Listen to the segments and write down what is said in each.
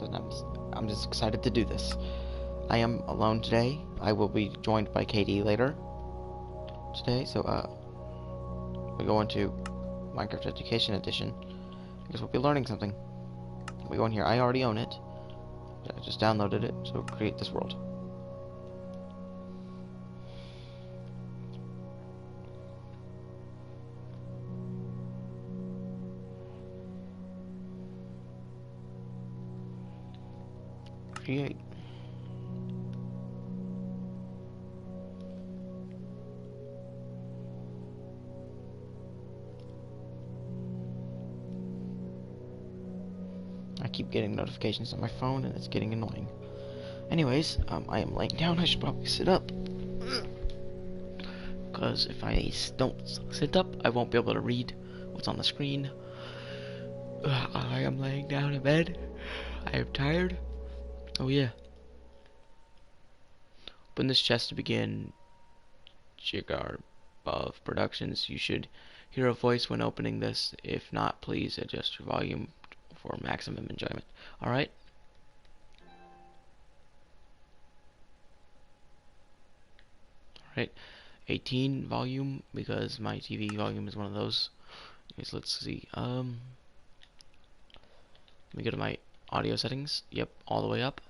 and I'm just excited to do this. I am alone today. I will be joined by Katie later today, so we go into Minecraft Education Edition because we'll be learning something. We go in here. I already own it. I just downloaded it, so create this world. Create. I keep getting notifications on my phone and it's getting annoying. Anyways, I am laying down. I should probably sit up. Because if I don't sit up, I won't be able to read what's on the screen. I am laying down in bed. I am tired. Oh yeah. Open this chest to begin Jigar of Productions. You should hear a voice when opening this. If not, please adjust your volume for maximum enjoyment. Alright? Alright. 18 volume, because my TV volume is one of those. Anyways, let's see. Let me go to my audio settings. Yep, all the way up.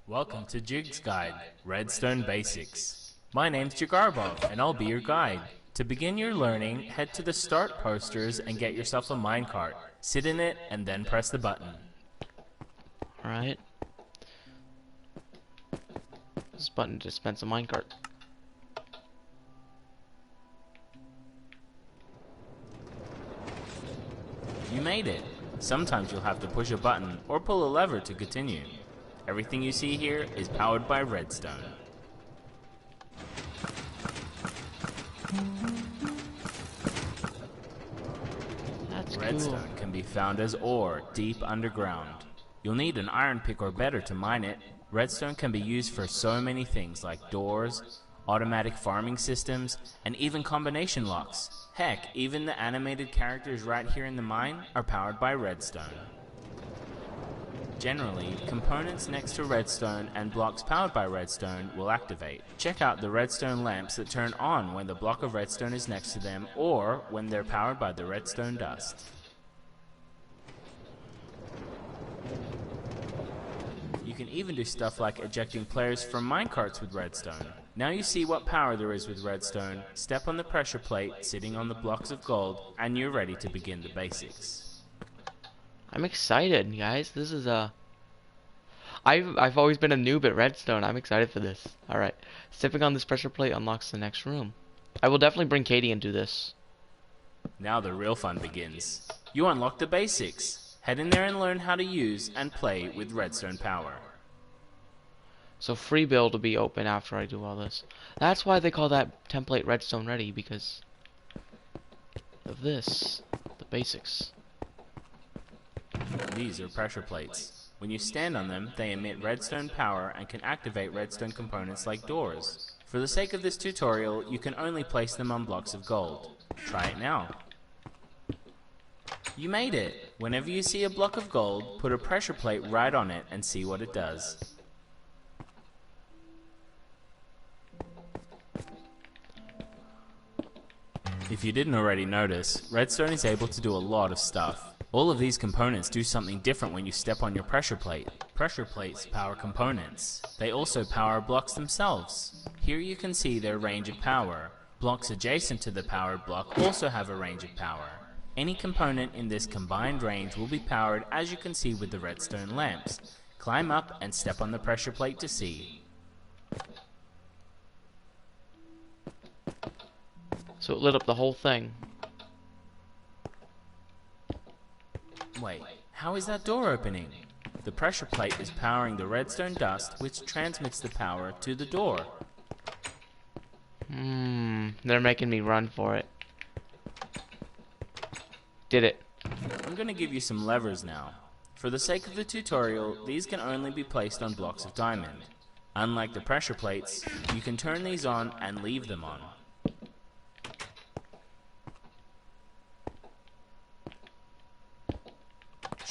Welcome to Jig's Guide, Redstone Basics. My name's Jigarbov, and I'll be your guide. To begin your learning, head to the start posters and get yourself a minecart. Sit in it, and then press the button. Alright. This button dispenses a minecart. You made it. Sometimes you'll have to push a button or pull a lever to continue. Everything you see here is powered by redstone. That's Redstone cool. can be found as ore deep underground. You'll need an iron pick or better to mine it. Redstone can be used for so many things like doors, automatic farming systems, and even combination locks. Heck, even the animated characters right here in the mine are powered by redstone. Generally, components next to redstone and blocks powered by redstone will activate. Check out the redstone lamps that turn on when the block of redstone is next to them or when they're powered by the redstone dust. You can even do stuff like ejecting players from minecarts with redstone. Now you see what power there is with redstone. Step on the pressure plate sitting on the blocks of gold and you're ready to begin the basics. I'm excited, guys. This is I've always been a noob at redstone. I'm excited for this. Alright. Stepping on this pressure plate unlocks the next room. I will definitely bring Katie into this. Now the real fun begins. You unlock the basics. Head in there and learn how to use and play with redstone power. So free build will be open after I do all this. That's why they call that template redstone ready, because of this. The basics. These are pressure plates. When you stand on them, they emit redstone power and can activate redstone components like doors. For the sake of this tutorial, you can only place them on blocks of gold. Try it now. You made it! Whenever you see a block of gold, put a pressure plate right on it and see what it does. If you didn't already notice, redstone is able to do a lot of stuff. All of these components do something different when you step on your pressure plate. Pressure plates power components. They also power blocks themselves. Here you can see their range of power. Blocks adjacent to the powered block also have a range of power. Any component in this combined range will be powered, as you can see with the redstone lamps. Climb up and step on the pressure plate to see. So it lit up the whole thing. Wait, how is that door opening? The pressure plate is powering the redstone dust, which transmits the power to the door. They're making me run for it. Did it. I'm going to give you some levers now. For the sake of the tutorial, these can only be placed on blocks of diamond. Unlike the pressure plates, you can turn these on and leave them on.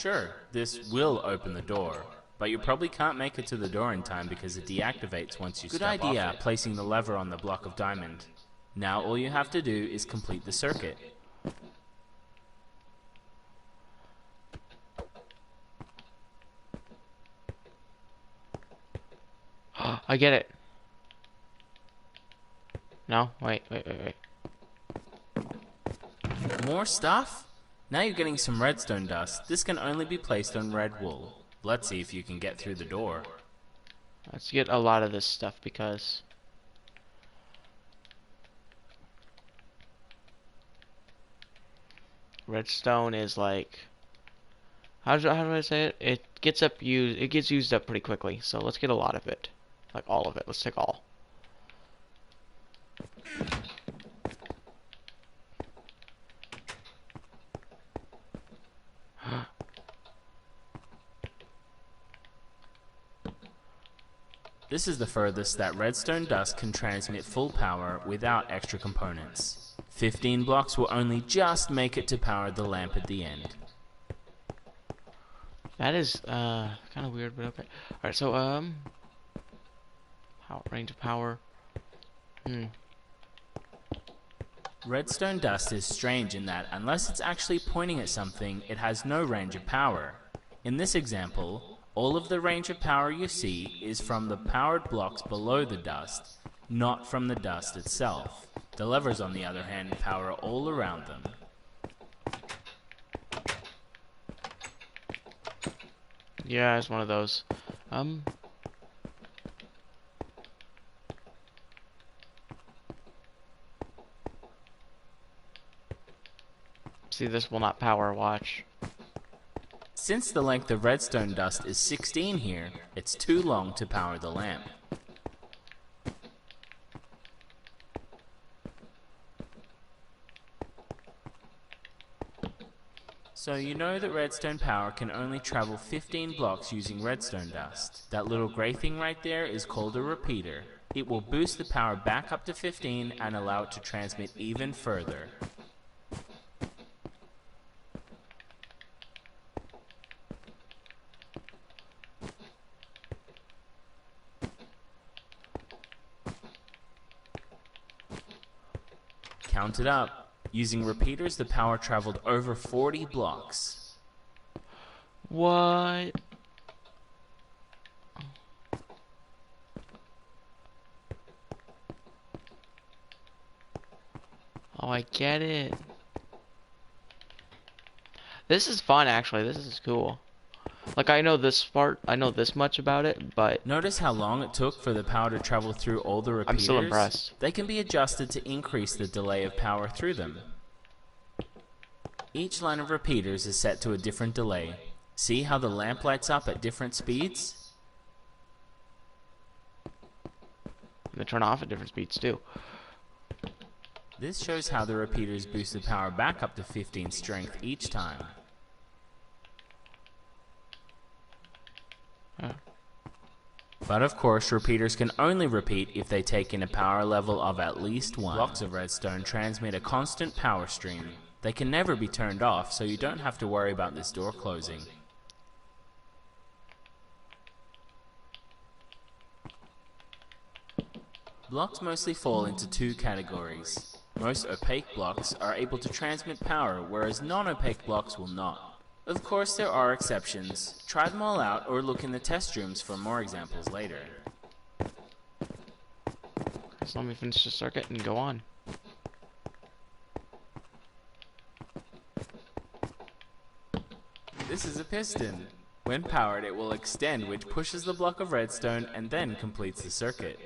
sure, this will open the door, but you probably can't make it to the door in time because it deactivates once you step off it. Good idea, placing the lever on the block of diamond. Now all you have to do is complete the circuit. I get it. No? Wait. More stuff? Now you're getting some redstone dust. This can only be placed on red wool. Let's see if you can get through the door. Let's get a lot of this stuff because... redstone is like... How do I say it? It gets used up pretty quickly. So let's get a lot of it. Like all of it. Let's take all. This is the furthest that redstone dust can transmit full power without extra components. 15 blocks will only just make it to power the lamp at the end. That is kind of weird, but okay. Alright, so range of power. Redstone dust is strange in that unless it's actually pointing at something, it has no range of power. In this example, all of the range of power you see is from the powered blocks below the dust, not from the dust itself. The levers, on the other hand, power all around them. Yeah, it's one of those. See, this will not power, watch. Since the length of redstone dust is 16 here, it's too long to power the lamp. So you know that redstone power can only travel 15 blocks using redstone dust. That little grey thing right there is called a repeater. It will boost the power back up to 15 and allow it to transmit even further. Count it up. Using repeaters, the power traveled over 40 blocks. What? Oh, I get it. This is fun, actually. This is cool. Like, I know this part, I know this much about it, but... Notice how long it took for the power to travel through all the repeaters? I'm still impressed. They can be adjusted to increase the delay of power through them. Each line of repeaters is set to a different delay. See how the lamp lights up at different speeds? And they turn off at different speeds, too. This shows how the repeaters boost the power back up to 15 strength each time. But of course, repeaters can only repeat if they take in a power level of at least 1. Blocks of redstone transmit a constant power stream. They can never be turned off, so you don't have to worry about this door closing. Blocks mostly fall into 2 categories. Most opaque blocks are able to transmit power, whereas non-opaque blocks will not. Of course, there are exceptions. Try them all out or look in the test rooms for more examples later. So let me finish the circuit and go on. This is a piston. When powered, it will extend, which pushes the block of redstone and then completes the circuit.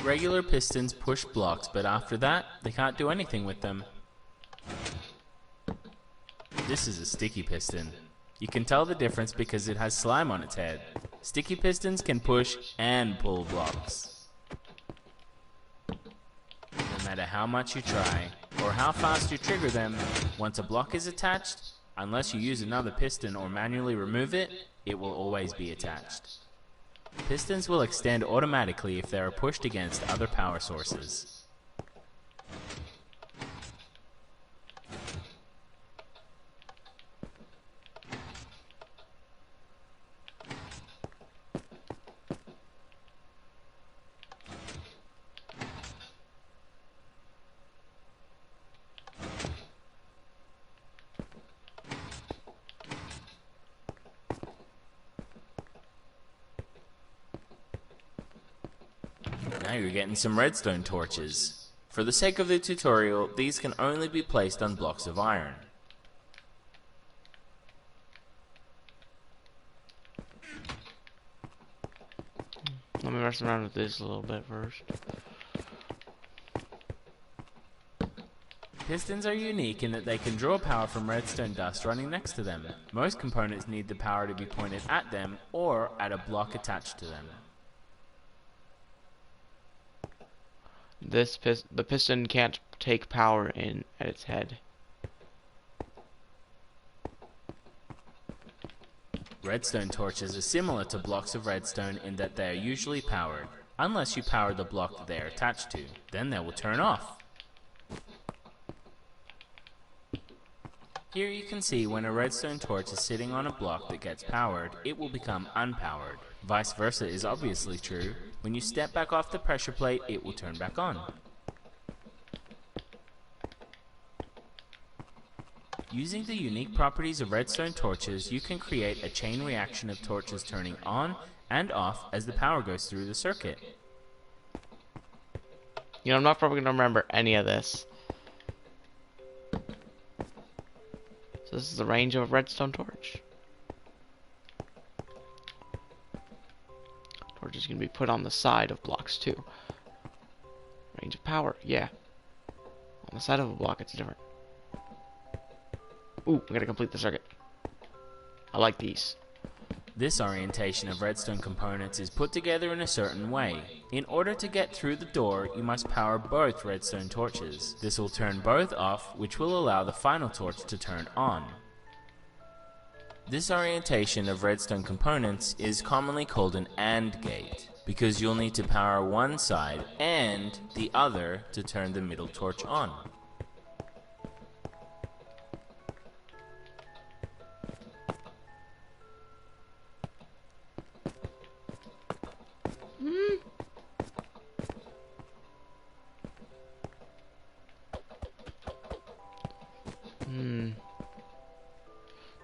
Regular pistons push blocks, but after that, they can't do anything with them. This is a sticky piston. You can tell the difference because it has slime on its head. Sticky pistons can push and pull blocks. No matter how much you try, or how fast you trigger them, once a block is attached, unless you use another piston or manually remove it, it will always be attached. Pistons will extend automatically if they are pushed against other power sources. you're getting some redstone torches. For the sake of the tutorial, these can only be placed on blocks of iron. Let me mess around with this a little bit first. Pistons are unique in that they can draw power from redstone dust running next to them. Most components need the power to be pointed at them or at a block attached to them. The piston can't take power in at its head. Redstone torches are similar to blocks of redstone in that they are usually powered, unless you power the block that they are attached to. Then they will turn off. Here you can see when a redstone torch is sitting on a block that gets powered, it will become unpowered. Vice versa is obviously true. When you step back off the pressure plate, it will turn back on. Using the unique properties of redstone torches, you can create a chain reaction of torches turning on and off as the power goes through the circuit. You know, I'm not probably going to remember any of this. So this is the range of a redstone torch. Torch is going to be put on the side of blocks too. Range of power, yeah. On the side of a block, it's different. Ooh, we gotta complete the circuit. I like these. This orientation of redstone components is put together in a certain way. In order to get through the door, you must power both redstone torches. This will turn both off, which will allow the final torch to turn on. This orientation of redstone components is commonly called an AND gate, because you'll need to power one side and the other to turn the middle torch on.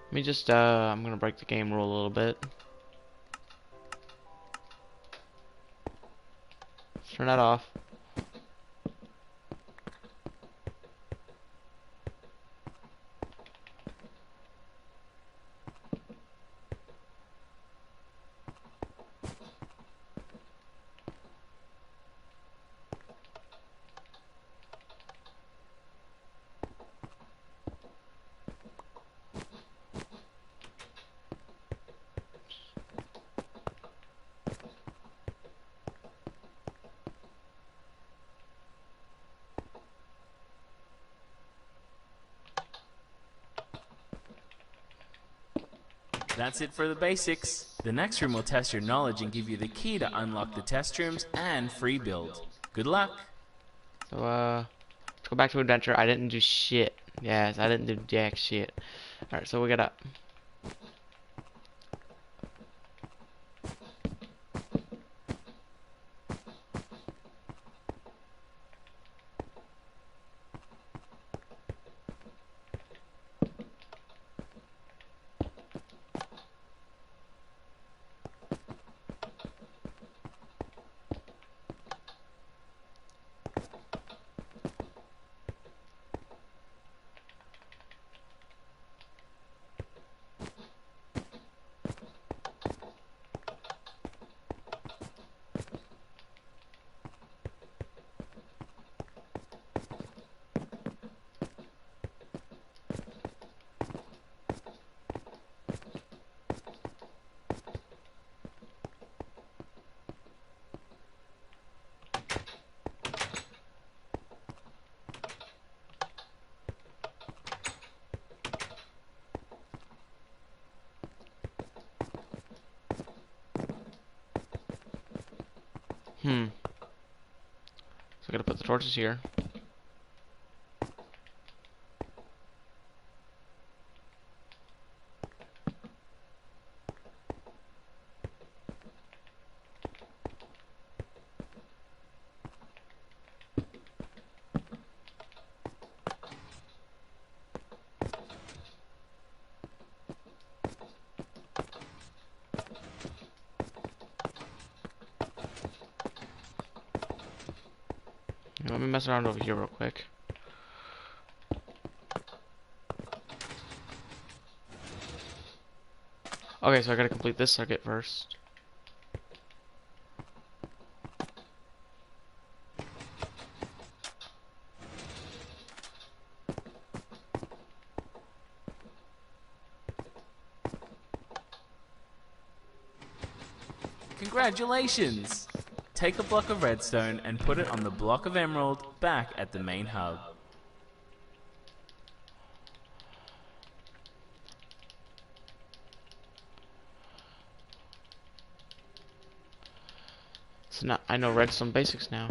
Let me just, I'm gonna break the game rule a little bit. Let's turn that off. That's it for the basics. The next room will test your knowledge and give you the key to unlock the test rooms and free build. Good luck! So, let's go back to adventure. I didn't do shit. Yes, I didn't do jack shit. Alright, so we gotta... So I gotta put the torches here. me mess around over here real quick. Okay, so I gotta complete this circuit first. Congratulations! Take a block of redstone and put it on the block of emerald back at the main hub. So now I know redstone basics now.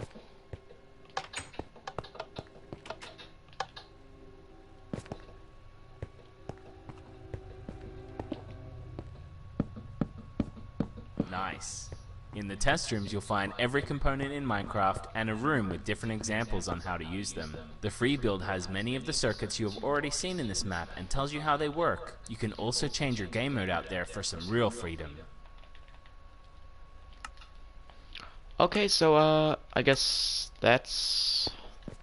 Nice. In the test rooms, you'll find every component in Minecraft and a room with different examples on how to use them. The free build has many of the circuits you have already seen in this map and tells you how they work. You can also change your game mode out there for some real freedom. Okay, so I guess that's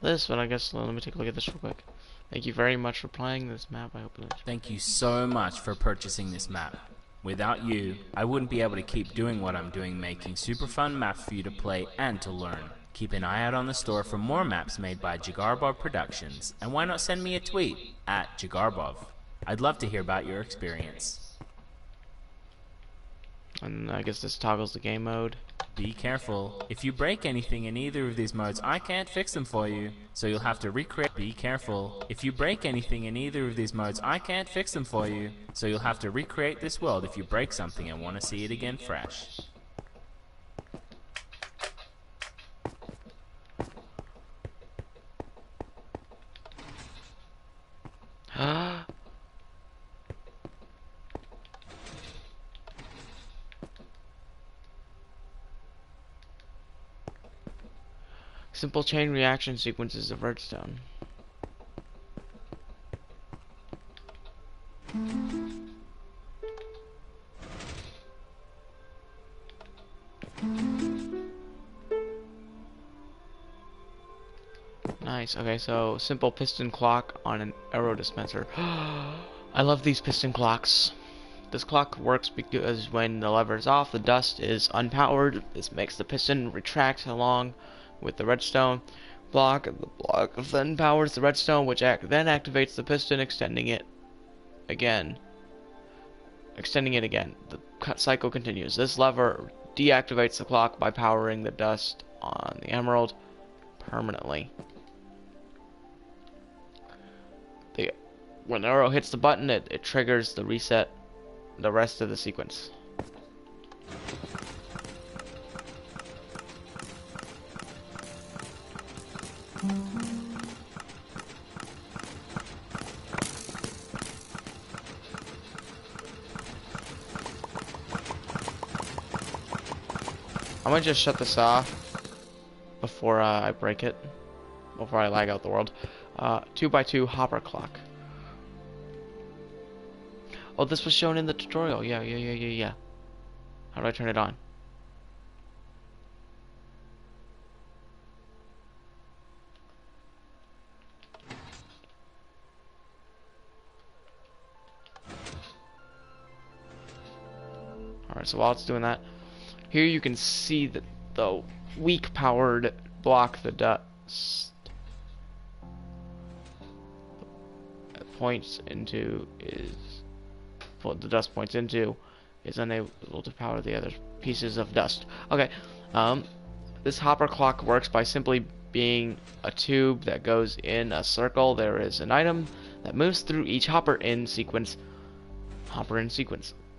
this, but I guess let me take a look at this real quick. Thank you very much for playing this map. I hope you enjoyed. Thank you so much for purchasing this map. Without you, I wouldn't be able to keep doing what I'm doing, making super fun maps for you to play and to learn. Keep an eye out on the store for more maps made by Jagarbov Productions, and why not send me a tweet at Jagarbov. I'd love to hear about your experience. And I guess this toggles the game mode. Be careful. If you break anything in either of these modes, I can't fix them for you, so you'll have to recreate. Be careful. If you break anything in either of these modes, I can't fix them for you, so you'll have to recreate this world if you break something and want to see it again fresh. Simple chain reaction sequences of redstone. Nice. Okay, so simple piston clock on an arrow dispenser. I love these piston clocks. This clock works because when the lever is off, the dust is unpowered. This makes the piston retract along with the redstone block. The block then powers the redstone, which then activates the piston, extending it again. The cycle continues. This lever deactivates the clock by powering the dust on the emerald permanently. When the arrow hits the button, it triggers the reset the rest of the sequence. I'm gonna just shut this off before I break it, before I lag out the world. 2x2 hopper clock. Oh, this was shown in the tutorial. Yeah. How do I turn it on? Alright, so while it's doing that, here you can see that the weak powered block the dust points into is what the dust points into is unable to power the other pieces of dust. Okay, this hopper clock works by simply being a tube that goes in a circle. There is an item that moves through each hopper in sequence.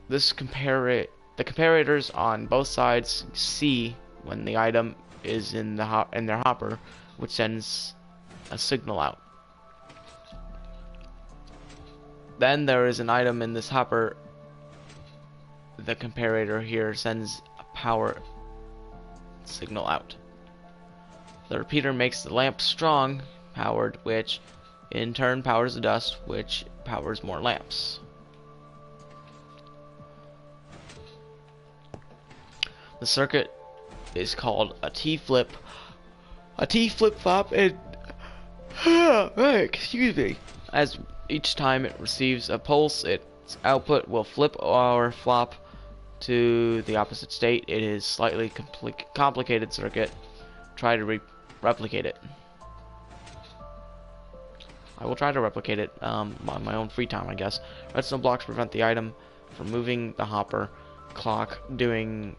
This the comparators on both sides see when the item is in their hopper, which sends a signal out. Then there is an item in this hopper. The comparator here sends a power signal out. The repeater makes the lamp strong powered, which in turn powers the dust, which powers more lamps. The circuit is called a T-flip. a T flip-flop, and excuse me. As each time it receives a pulse, its output will flip or flop to the opposite state. It is slightly complicated circuit. Try to replicate it. I will try to replicate it on my own free time, I guess. Redstone blocks prevent the item from moving the hopper clock. Doing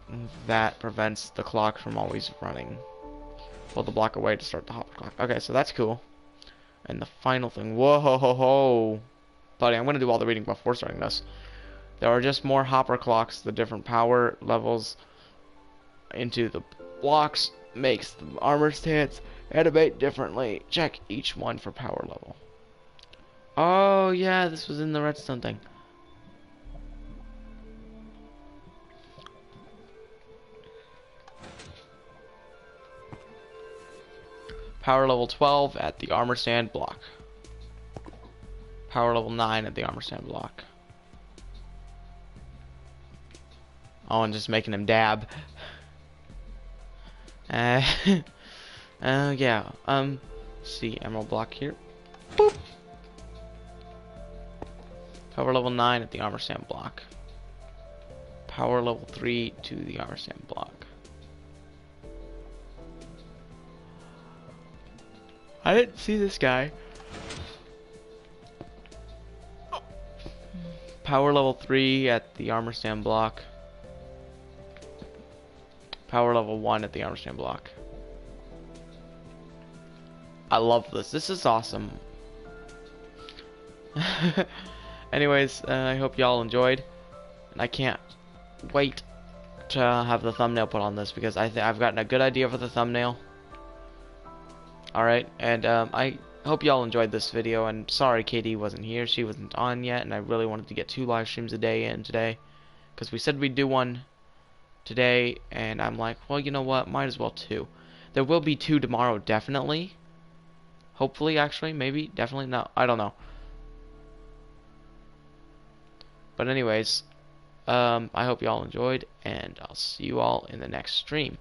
that prevents the clock from always running. Pull the block away to start the hopper clock. Okay, so that's cool. And the final thing, whoa ho ho ho, buddy, I'm gonna do all the reading before starting this. There are just more hopper clocks. The different power levels into the blocks makes the armor stance animate differently. Check each one for power level. Oh yeah, this was in the redstone thing. Power level 12 at the armor stand block. Power level 9 at the armor stand block. Oh, and just making him dab. Yeah. See, emerald block here. Boop. Power level 9 at the armor stand block. Power level 3 to the armor stand block. I didn't see this guy. Power level 3 at the armor stand block. Power level 1 at the armor stand block. I love this. This is awesome. Anyways, I hope y'all enjoyed. And I can't wait to have the thumbnail put on this because I've gotten a good idea for the thumbnail. Alright, and I hope y'all enjoyed this video, and sorry Katie wasn't here, she wasn't on yet, and I really wanted to get 2 live streams a day in today, because we said we'd do one today, and I'm like, well, you know what, might as well 2. There will be 2 tomorrow, definitely. Hopefully, actually, maybe, definitely, no, I don't know. But anyways, I hope y'all enjoyed, and I'll see you all in the next stream.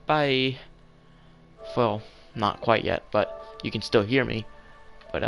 Bye. Well, not quite yet, but you can still hear me. But